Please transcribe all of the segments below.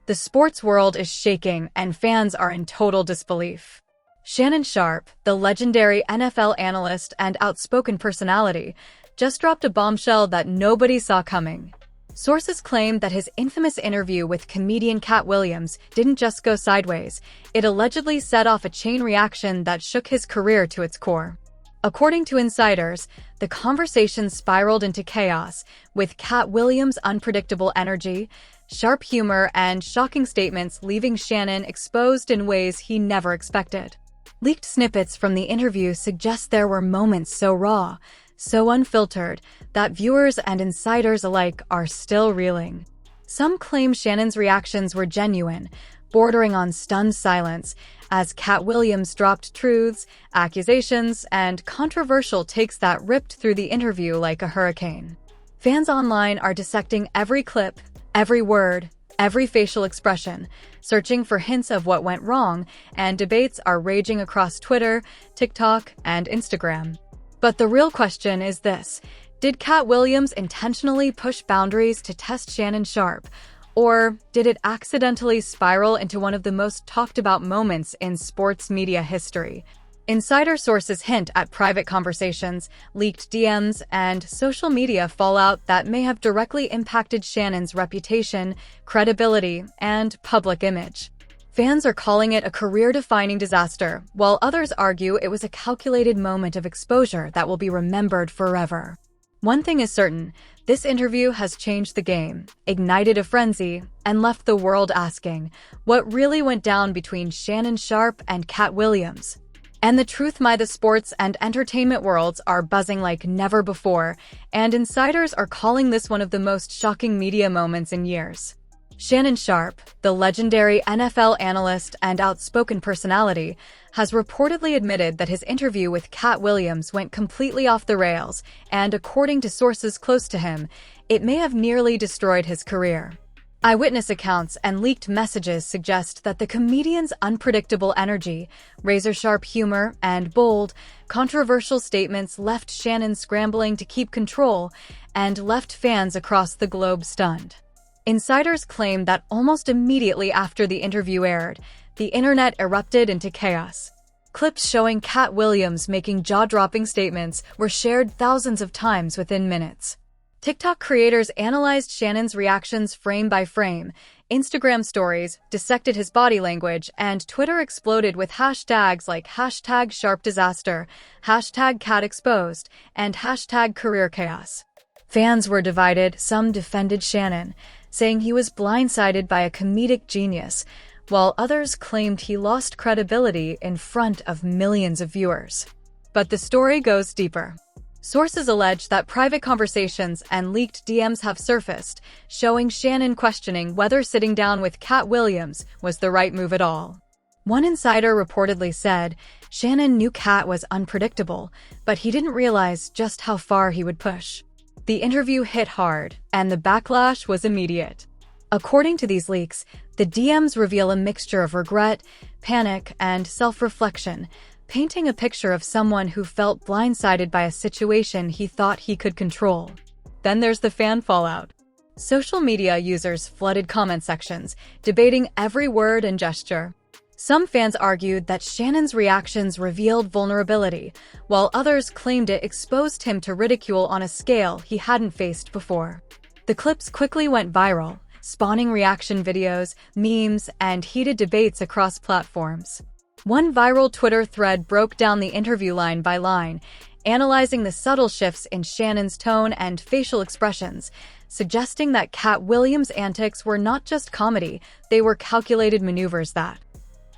The sports world is shaking and fans are in total disbelief. Shannon Sharpe, the legendary NFL analyst and outspoken personality, just dropped a bombshell that nobody saw coming. Sources claim that his infamous interview with comedian Katt didn't just go sideways, it allegedly set off a chain reaction that shook his career to its core. According to insiders, the conversation spiraled into chaos, with Katt unpredictable energy, sharp humor, and shocking statements leaving Shannon exposed in ways he never expected. Leaked snippets from the interview suggest there were moments so raw, so unfiltered, that viewers and insiders alike are still reeling. Some claim Shannon's reactions were genuine, bordering on stunned silence, as Katt dropped truths, accusations, and controversial takes that ripped through the interview like a hurricane. Fans online are dissecting every clip, every word, every facial expression, searching for hints of what went wrong, and debates are raging across Twitter, TikTok, and Instagram. But the real question is this: did Katt intentionally push boundaries to test Shannon Sharpe, or did it accidentally spiral into one of the most talked about moments in sports media history? Insider sources hint at private conversations, leaked DMs, and social media fallout that may have directly impacted Shannon's reputation, credibility, and public image. Fans are calling it a career-defining disaster, while others argue it was a calculated moment of exposure that will be remembered forever. One thing is certain: this interview has changed the game, ignited a frenzy, and left the world asking, what really went down between Shannon Sharpe and Katt? And the truth, the sports and entertainment worlds are buzzing like never before, and insiders are calling this one of the most shocking media moments in years. Shannon Sharpe, the legendary NFL analyst and outspoken personality, has reportedly admitted that his interview with Katt went completely off the rails, and according to sources close to him, it may have nearly destroyed his career. Eyewitness accounts and leaked messages suggest that the comedian's unpredictable energy, razor-sharp humor, and bold, controversial statements left Shannon scrambling to keep control and left fans across the globe stunned. Insiders claim that almost immediately after the interview aired, the internet erupted into chaos. Clips showing Katt making jaw-dropping statements were shared thousands of times within minutes. TikTok creators analyzed Shannon's reactions frame by frame, Instagram stories dissected his body language, and Twitter exploded with hashtags like #SharpeDisaster, #KattExposed, and #CareerChaos. Fans were divided. Some defended Shannon, saying he was blindsided by a comedic genius, while others claimed he lost credibility in front of millions of viewers. But the story goes deeper. Sources allege that private conversations and leaked DMs have surfaced, showing Shannon questioning whether sitting down with Katt was the right move at all. One insider reportedly said, Shannon knew Katt was unpredictable, but he didn't realize just how far he would push. The interview hit hard, and the backlash was immediate. According to these leaks, the DMs reveal a mixture of regret, panic, and self-reflection, painting a picture of someone who felt blindsided by a situation he thought he could control. Then there's the fan fallout. Social media users flooded comment sections, debating every word and gesture. Some fans argued that Shannon's reactions revealed vulnerability, while others claimed it exposed him to ridicule on a scale he hadn't faced before. The clips quickly went viral, spawning reaction videos, memes, and heated debates across platforms. One viral Twitter thread broke down the interview line by line, analyzing the subtle shifts in Shannon's tone and facial expressions, suggesting that Katt antics were not just comedy, they were calculated maneuvers that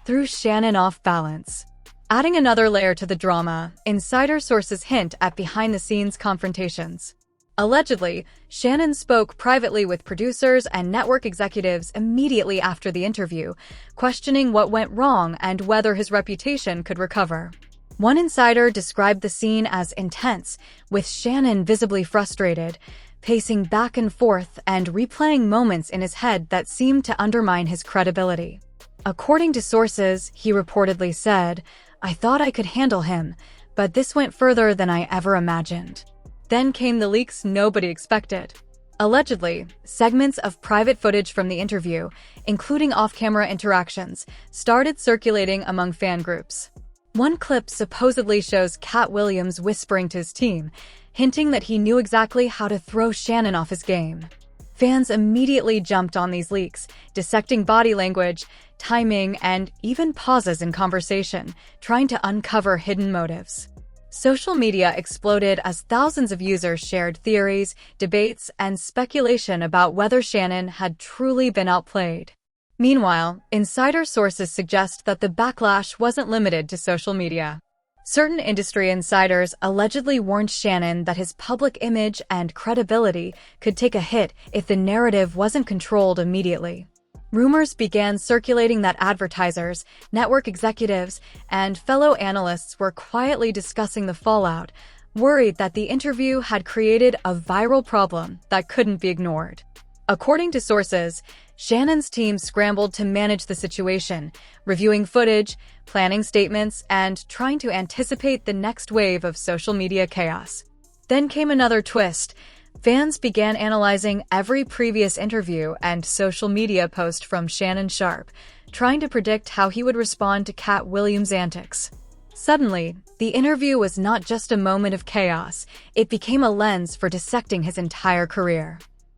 threw Shannon off balance. Adding another layer to the drama, insider sources hint at behind-the-scenes confrontations. Allegedly, Shannon spoke privately with producers and network executives immediately after the interview, questioning what went wrong and whether his reputation could recover. One insider described the scene as intense, with Shannon visibly frustrated, pacing back and forth and replaying moments in his head that seemed to undermine his credibility. According to sources, he reportedly said, "I thought I could handle him, but this went further than I ever imagined." Then came the leaks nobody expected. Allegedly, segments of private footage from the interview, including off-camera interactions, started circulating among fan groups. One clip supposedly shows Katt Williams whispering to his team, hinting that he knew exactly how to throw Shannon off his game. Fans immediately jumped on these leaks, dissecting body language, timing, and even pauses in conversation, trying to uncover hidden motives. Social media exploded as thousands of users shared theories, debates, and speculation about whether Shannon had truly been outplayed. Meanwhile, insider sources suggest that the backlash wasn't limited to social media. Certain industry insiders allegedly warned Shannon that his public image and credibility could take a hit if the narrative wasn't controlled immediately. Rumors began circulating that advertisers, network executives, and fellow analysts were quietly discussing the fallout, worried that the interview had created a viral problem that couldn't be ignored. According to sources, Shannon's team scrambled to manage the situation, reviewing footage, planning statements, and trying to anticipate the next wave of social media chaos. Then came another twist. Fans began analyzing every previous interview and social media post from Shannon Sharpe, trying to predict how he would respond to Katt Williams' antics. Suddenly, the interview was not just a moment of chaos, it became a lens for dissecting his entire career.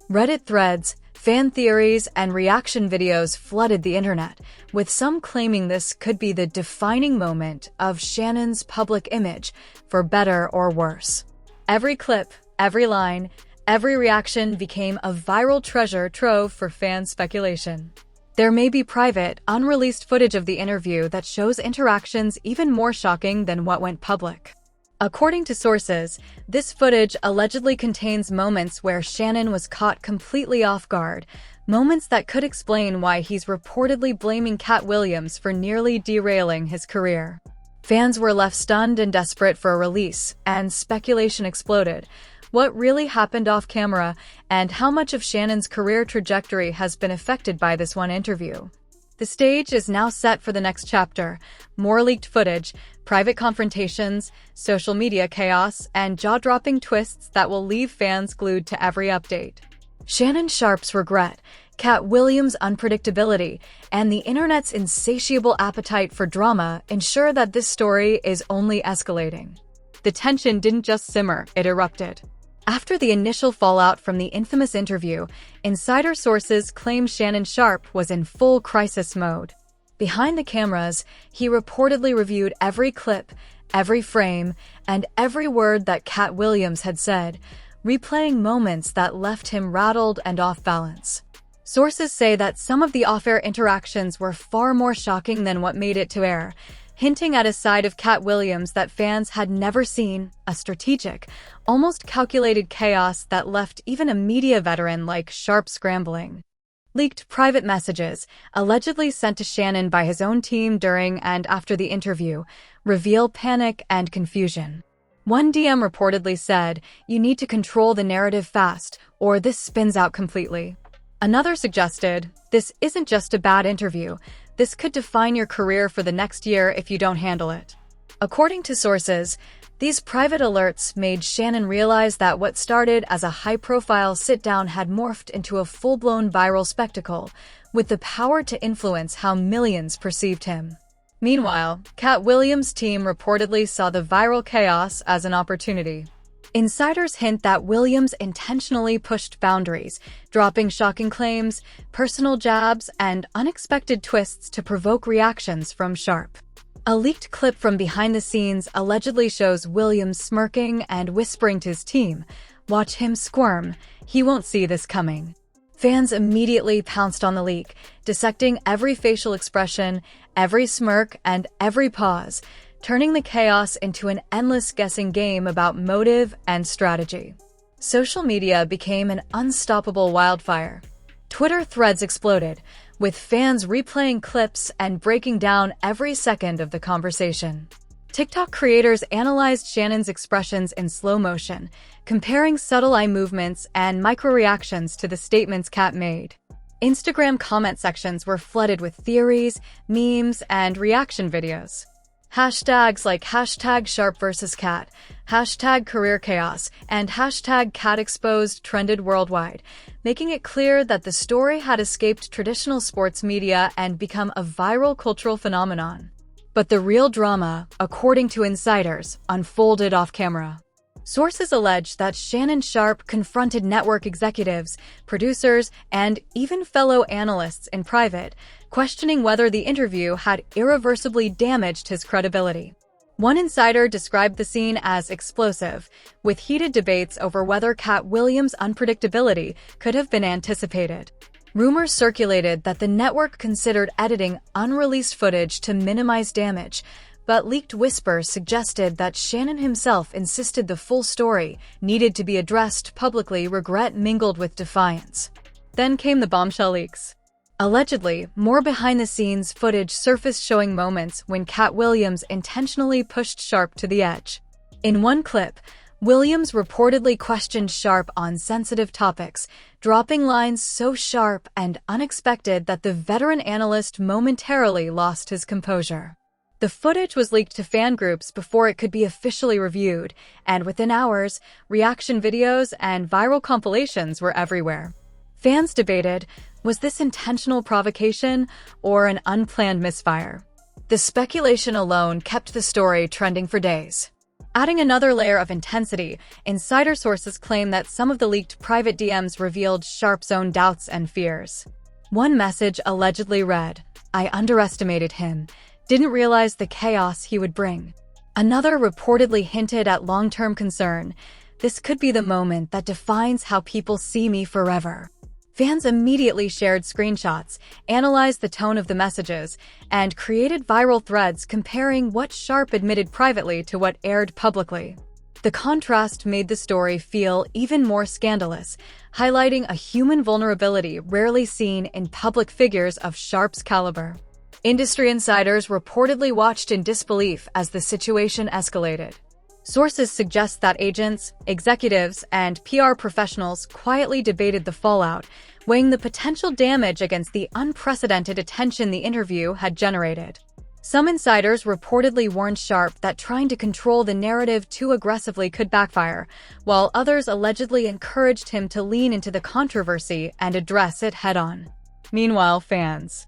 Reddit threads, fan theories, and reaction videos flooded the internet, with some claiming this could be the defining moment of Shannon's public image, for better or worse. Every clip, every line, every reaction became a viral treasure trove for fan speculation. There may be private, unreleased footage of the interview that shows interactions even more shocking than what went public. According to sources, this footage allegedly contains moments where Shannon was caught completely off guard, moments that could explain why he's reportedly blaming Katt Williams for nearly derailing his career. Fans were left stunned and desperate for a release, and speculation exploded. What really happened off-camera, and how much of Shannon's career trajectory has been affected by this one interview? The stage is now set for the next chapter. More leaked footage, private confrontations, social media chaos, and jaw-dropping twists that will leave fans glued to every update. Shannon Sharpe's regret, Katt Williams' unpredictability, and the internet's insatiable appetite for drama ensure that this story is only escalating. The tension didn't just simmer, it erupted. After the initial fallout from the infamous interview, insider sources claim Shannon Sharpe was in full crisis mode. Behind the cameras, he reportedly reviewed every clip, every frame, and every word that Katt Williams had said, replaying moments that left him rattled and off balance. Sources say that some of the off-air interactions were far more shocking than what made it to air, hinting at a side of Katt Williams that fans had never seen, a strategic, almost calculated chaos that left even a media veteran like Sharpe scrambling. Leaked private messages, allegedly sent to Shannon by his own team during and after the interview, reveal panic and confusion. One DM reportedly said, "You need to control the narrative fast, or this spins out completely." Another suggested, "This isn't just a bad interview. This could define your career for the next year if you don't handle it." According to sources, these private alerts made Shannon realize that what started as a high-profile sit-down had morphed into a full-blown viral spectacle, with the power to influence how millions perceived him. Meanwhile, Katt Williams' team reportedly saw the viral chaos as an opportunity. Insiders hint that Williams intentionally pushed boundaries, dropping shocking claims, personal jabs, and unexpected twists to provoke reactions from Sharpe. A leaked clip from behind the scenes allegedly shows Williams smirking and whispering to his team, "Watch him squirm, he won't see this coming." Fans immediately pounced on the leak, dissecting every facial expression, every smirk, and every pause, turning the chaos into an endless guessing game about motive and strategy. Social media became an unstoppable wildfire. Twitter threads exploded, with fans replaying clips and breaking down every second of the conversation. TikTok creators analyzed Shannon's expressions in slow motion, comparing subtle eye movements and micro-reactions to the statements Katt made. Instagram comment sections were flooded with theories, memes, and reaction videos. Hashtags like hashtag Sharpe vs. Katt, hashtag career chaos, and hashtag Katt exposed trended worldwide, making it clear that the story had escaped traditional sports media and become a viral cultural phenomenon. But the real drama, according to insiders, unfolded off-camera. Sources allege that Shannon Sharpe confronted network executives, producers, and even fellow analysts in private, questioning whether the interview had irreversibly damaged his credibility. One insider described the scene as explosive, with heated debates over whether Katt Williams' unpredictability could have been anticipated. Rumors circulated that the network considered editing unreleased footage to minimize damage, but leaked whispers suggested that Shannon himself insisted the full story needed to be addressed publicly. Regret mingled with defiance. Then came the bombshell leaks. Allegedly, more behind-the-scenes footage surfaced showing moments when Katt Williams intentionally pushed Sharpe to the edge. In one clip, Williams reportedly questioned Sharpe on sensitive topics, dropping lines so sharp and unexpected that the veteran analyst momentarily lost his composure. The footage was leaked to fan groups before it could be officially reviewed, and within hours, reaction videos and viral compilations were everywhere. Fans debated, was this intentional provocation or an unplanned misfire? The speculation alone kept the story trending for days. Adding another layer of intensity, insider sources claim that some of the leaked private DMs revealed Sharpe's own doubts and fears. One message allegedly read, "I underestimated him. Didn't realize the chaos he would bring." Another reportedly hinted at long-term concern. "This could be the moment that defines how people see me forever." Fans immediately shared screenshots, analyzed the tone of the messages, and created viral threads comparing what Sharpe admitted privately to what aired publicly. The contrast made the story feel even more scandalous, highlighting a human vulnerability rarely seen in public figures of Sharpe's caliber. Industry insiders reportedly watched in disbelief as the situation escalated. Sources suggest that agents, executives, and PR professionals quietly debated the fallout, weighing the potential damage against the unprecedented attention the interview had generated. Some insiders reportedly warned Sharpe that trying to control the narrative too aggressively could backfire, while others allegedly encouraged him to lean into the controversy and address it head-on. Meanwhile, fans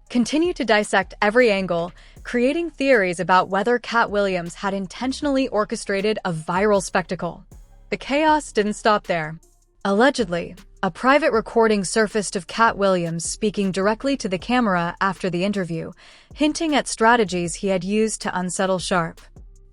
continue to dissect every angle, creating theories about whether Katt Williams had intentionally orchestrated a viral spectacle. The chaos didn't stop there. Allegedly, a private recording surfaced of Katt Williams speaking directly to the camera after the interview, hinting at strategies he had used to unsettle Sharpe.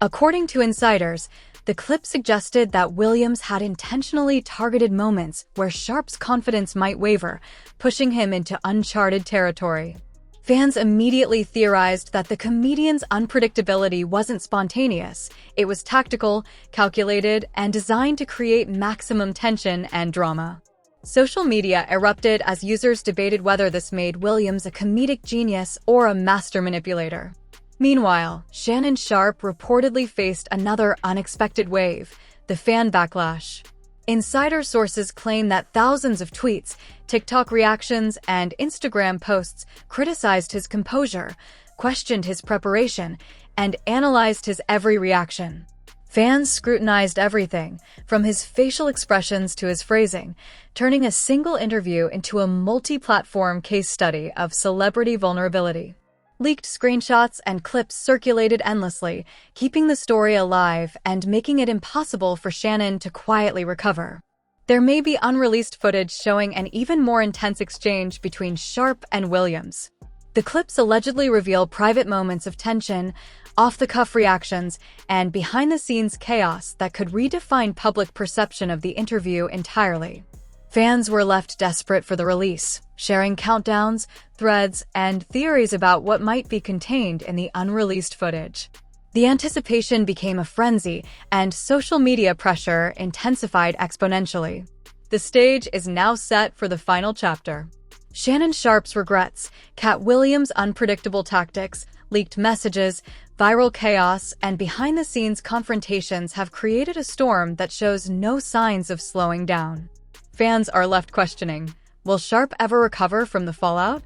According to insiders, the clip suggested that Williams had intentionally targeted moments where Sharpe's confidence might waver, pushing him into uncharted territory. Fans immediately theorized that the comedian's unpredictability wasn't spontaneous. It was tactical, calculated, and designed to create maximum tension and drama. Social media erupted as users debated whether this made Williams a comedic genius or a master manipulator. Meanwhile, Shannon Sharpe reportedly faced another unexpected wave, the fan backlash. Insider sources claim that thousands of tweets, TikTok reactions, and Instagram posts criticized his composure, questioned his preparation, and analyzed his every reaction. Fans scrutinized everything, from his facial expressions to his phrasing, turning a single interview into a multi-platform case study of celebrity vulnerability. Leaked screenshots and clips circulated endlessly, keeping the story alive and making it impossible for Shannon to quietly recover. There may be unreleased footage showing an even more intense exchange between Sharpe and Williams. The clips allegedly reveal private moments of tension, off-the-cuff reactions, and behind-the-scenes chaos that could redefine public perception of the interview entirely. Fans were left desperate for the release, sharing countdowns, threads, and theories about what might be contained in the unreleased footage. The anticipation became a frenzy, and social media pressure intensified exponentially. The stage is now set for the final chapter. Shannon Sharpe's regrets, Katt Williams' unpredictable tactics, leaked messages, viral chaos, and behind-the-scenes confrontations have created a storm that shows no signs of slowing down. Fans are left questioning, will Sharpe ever recover from the fallout?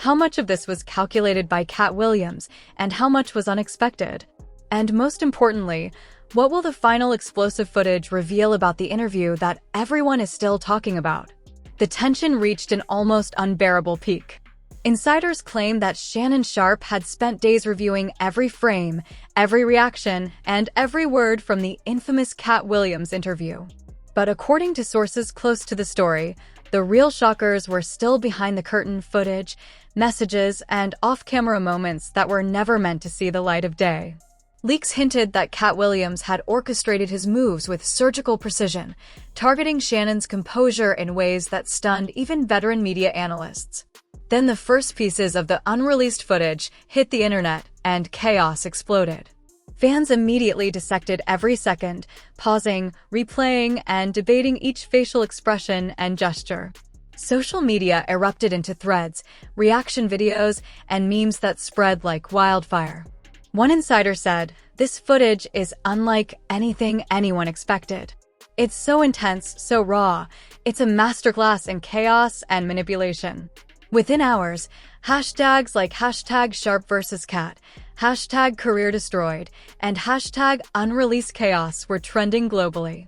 How much of this was calculated by Katt Williams, and how much was unexpected? And most importantly, what will the final explosive footage reveal about the interview that everyone is still talking about? The tension reached an almost unbearable peak. Insiders claim that Shannon Sharpe had spent days reviewing every frame, every reaction, and every word from the infamous Katt Williams interview. But according to sources close to the story, the real shockers were still behind-the-curtain footage, messages, and off-camera moments that were never meant to see the light of day. Leaks hinted that Katt Williams had orchestrated his moves with surgical precision, targeting Shannon's composure in ways that stunned even veteran media analysts. Then the first pieces of the unreleased footage hit the internet, and chaos exploded. Fans immediately dissected every second, pausing, replaying, and debating each facial expression and gesture. Social media erupted into threads, reaction videos, and memes that spread like wildfire. One insider said, "This footage is unlike anything anyone expected. It's so intense, so raw. It's a masterclass in chaos and manipulation." Within hours, hashtags like #Sharpe vs. Katt, #Career Destroyed, and #Unreleased Chaos were trending globally.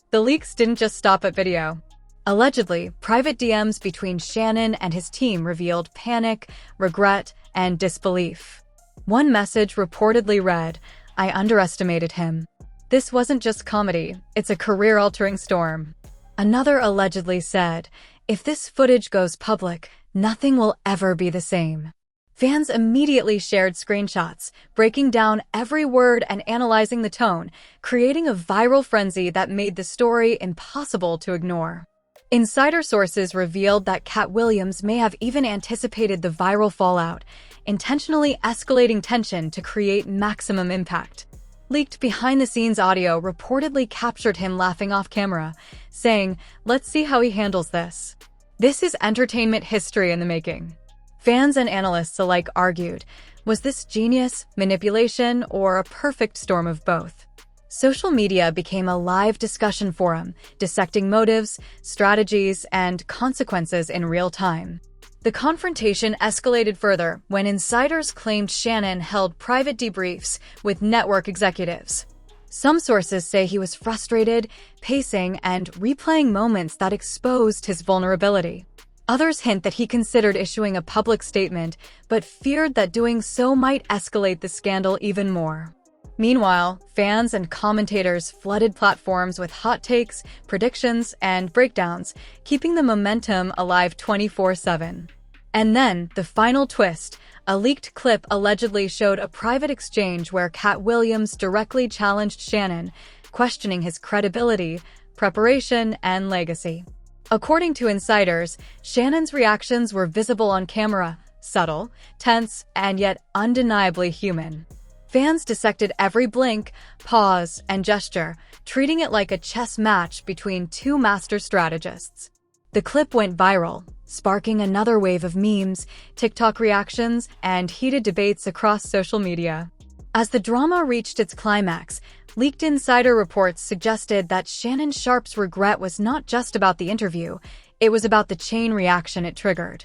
The leaks didn't just stop at video. Allegedly, private DMs between Shannon and his team revealed panic, regret, and disbelief. One message reportedly read, "I underestimated him. This wasn't just comedy, it's a career-altering storm." Another allegedly said, "If this footage goes public, nothing will ever be the same." Fans immediately shared screenshots, breaking down every word and analyzing the tone, creating a viral frenzy that made the story impossible to ignore. Insider sources revealed that Katt Williams may have even anticipated the viral fallout, intentionally escalating tension to create maximum impact. Leaked behind-the-scenes audio reportedly captured him laughing off camera, saying, "Let's see how he handles this." This is entertainment history in the making. Fans and analysts alike argued, was this genius, manipulation, or a perfect storm of both? Social media became a live discussion forum, dissecting motives, strategies, and consequences in real time. The confrontation escalated further when insiders claimed Shannon held private debriefs with network executives. Some sources say he was frustrated, pacing, and replaying moments that exposed his vulnerability. Others hint that he considered issuing a public statement, but feared that doing so might escalate the scandal even more. Meanwhile, fans and commentators flooded platforms with hot takes, predictions, and breakdowns, keeping the momentum alive 24/7. And then, the final twist, a leaked clip allegedly showed a private exchange where Katt Williams directly challenged Shannon, questioning his credibility, preparation, and legacy. According to insiders, Shannon's reactions were visible on camera, subtle, tense, and yet undeniably human. Fans dissected every blink, pause, and gesture, treating it like a chess match between two master strategists. The clip went viral, sparking another wave of memes, TikTok reactions, and heated debates across social media. As the drama reached its climax, leaked insider reports suggested that Shannon Sharpe's regret was not just about the interview, it was about the chain reaction it triggered.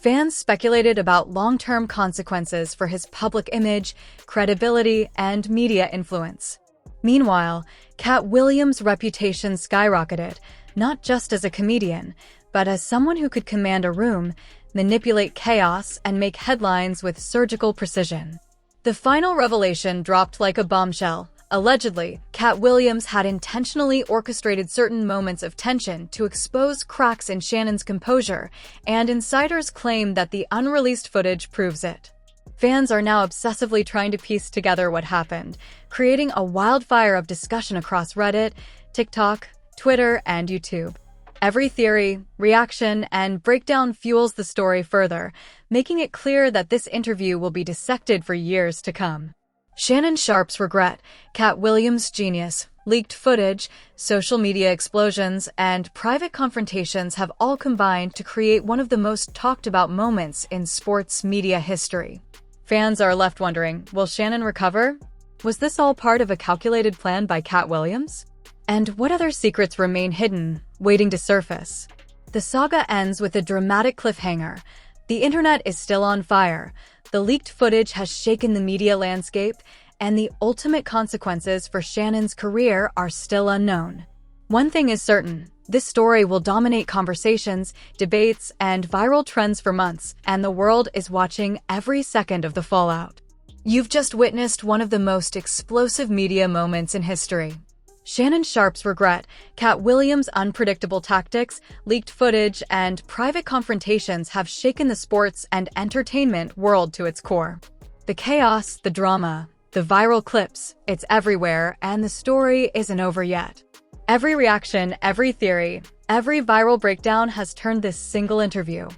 Fans speculated about long-term consequences for his public image, credibility, and media influence. Meanwhile, Katt Williams' reputation skyrocketed, not just as a comedian, but as someone who could command a room, manipulate chaos, and make headlines with surgical precision. The final revelation dropped like a bombshell. Allegedly, Katt Williams had intentionally orchestrated certain moments of tension to expose cracks in Shannon's composure, and insiders claim that the unreleased footage proves it. Fans are now obsessively trying to piece together what happened, creating a wildfire of discussion across Reddit, TikTok, Twitter, and YouTube. Every theory, reaction, and breakdown fuels the story further, making it clear that this interview will be dissected for years to come. Shannon Sharpe's regret, Katt Williams' genius, leaked footage, social media explosions, and private confrontations have all combined to create one of the most talked-about moments in sports media history. Fans are left wondering, will Shannon recover? Was this all part of a calculated plan by Katt Williams? And what other secrets remain hidden, waiting to surface? The saga ends with a dramatic cliffhanger, The internet is still on fire. The leaked footage has shaken the media landscape, and the ultimate consequences for Shannon's career are still unknown. One thing is certain, this story will dominate conversations, debates, and viral trends for months, and the world is watching every second of the fallout. You've just witnessed one of the most explosive media moments in history. Shannon Sharpe's regret, Katt Williams' unpredictable tactics, leaked footage, and private confrontations have shaken the sports and entertainment world to its core. The chaos, the drama, the viral clips, it's everywhere, and the story isn't over yet. Every reaction, every theory, every viral breakdown has turned this single interview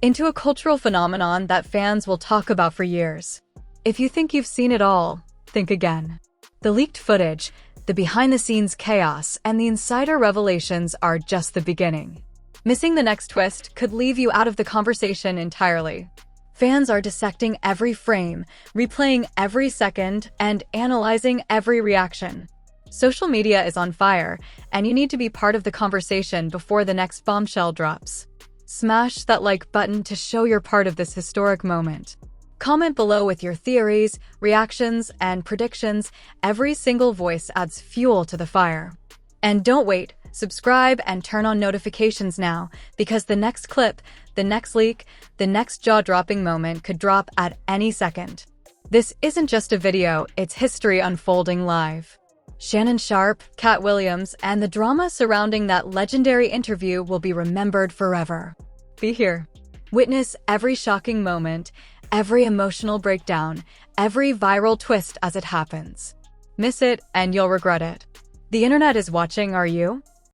into a cultural phenomenon that fans will talk about for years. If you think you've seen it all, think again. The leaked footage, the behind-the-scenes chaos, and the insider revelations are just the beginning. Missing the next twist could leave you out of the conversation entirely. Fans are dissecting every frame, replaying every second, and analyzing every reaction. Social media is on fire, and you need to be part of the conversation before the next bombshell drops. Smash that like button to show you're part of this historic moment. Comment below with your theories, reactions, and predictions. Every single voice adds fuel to the fire. And don't wait, subscribe and turn on notifications now, because the next clip, the next leak, the next jaw-dropping moment could drop at any second. This isn't just a video, it's history unfolding live. Shannon Sharpe, Katt Williams, and the drama surrounding that legendary interview will be remembered forever. Be here. Witness every shocking moment, every emotional breakdown, every viral twist as it happens. Miss it and you'll regret it. The internet is watching, are you?